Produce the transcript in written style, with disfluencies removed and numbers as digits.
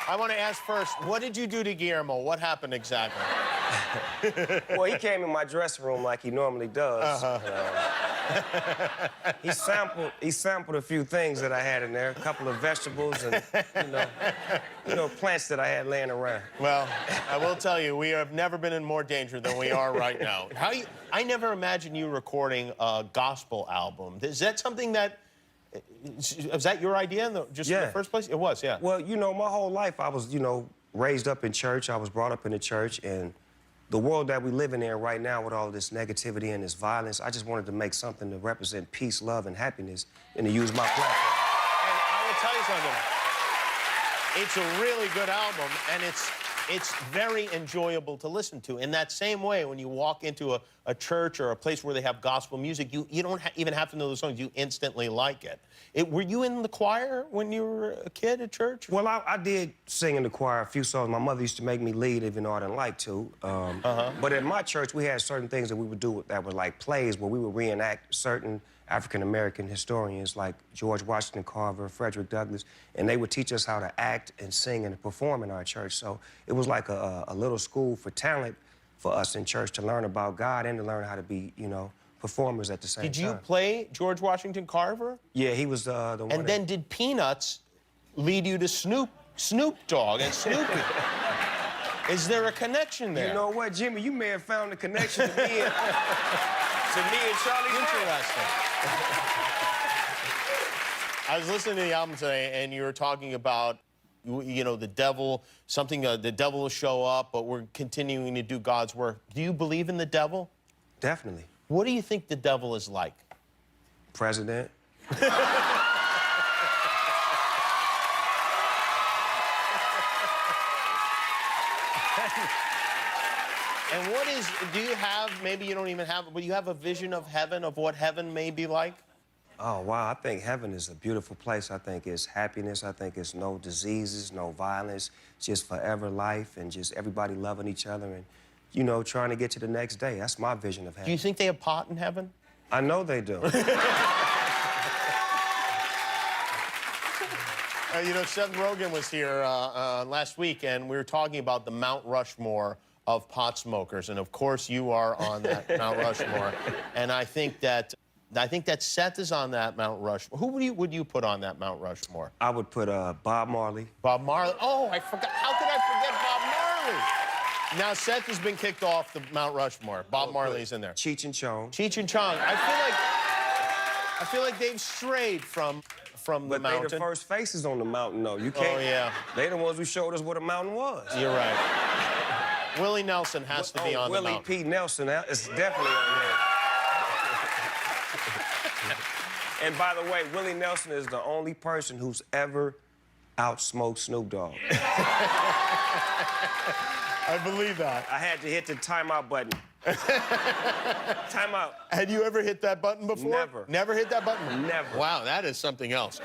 I want to ask first, what did you do to Guillermo? What happened exactly? Well, he came in my dressing room like he normally does. He sampled a few things that I had in there, a couple of vegetables and, plants that I had laying around. Well, I will tell you, we have never been in more danger than we are right now. I never imagined you recording a gospel album. Is that something that, was that your idea in the first place? It was, yeah. Well, my whole life I was, raised up in church. I was brought up in the church, and the world that we live in right now with all this negativity and this violence, I just wanted to make something to represent peace, love, and happiness, and to use my platform. And I will tell you something. It's a really good album, and it's very enjoyable to listen to. In that same way, when you walk into a church or a place where they have gospel music, you don't even have to know the songs. You instantly like it. Were you in the choir when you were a kid at church? Well, I did sing in the choir a few songs. My mother used to make me lead, even though I didn't like to. But at my church, we had certain things that we would do that were like plays, where we would reenact certain African-American historians like George Washington Carver, Frederick Douglass, and they would teach us how to act and sing and perform in our church. So it was like a little school for talent for us in church to learn about God and to learn how to be, performers at the same time. Did you play George Washington Carver? Yeah, he was the one. And then did Peanuts lead you to Snoop Dogg and Snoopy? Is there a connection there? You know what, Jimmy? You may have found a connection to me and, Charlie. Interesting. I was listening to the album today, and you were talking about, the devil, the devil will show up, but we're continuing to do God's work. Do you believe in the devil? Definitely. What do you think the devil is like? President. And do you have, maybe you don't even have, but you have a vision of heaven, of what heaven may be like? Oh, wow, I think heaven is a beautiful place. I think it's happiness. I think it's no diseases, no violence, just forever life and just everybody loving each other and, trying to get to the next day. That's my vision of heaven. Do you think they have pot in heaven? I know they do. Seth Rogen was here last week, and we were talking about the Mount Rushmore of pot smokers, and of course you are on that Mount Rushmore. And I think that Seth is on that Mount Rushmore. Who would you put on that Mount Rushmore? I would put Bob Marley. Bob Marley. Oh, I forgot. How could I forget Bob Marley? Now Seth has been kicked off the Mount Rushmore. Bob Marley's in there. Cheech and Chong. Cheech and Chong. I feel like they've strayed from the mountain. But they the first faces on the mountain, though. You can't. Oh yeah. They the ones who showed us what a mountain was. You're right. Willie Nelson has to be on the mountain. Willie P. Nelson is definitely on there. And by the way, Willie Nelson is the only person who's ever outsmoked Snoop Dogg. I believe that. I had to hit the timeout button. Timeout. Had you ever hit that button before? Never. Never hit that button? Never. Wow, that is something else.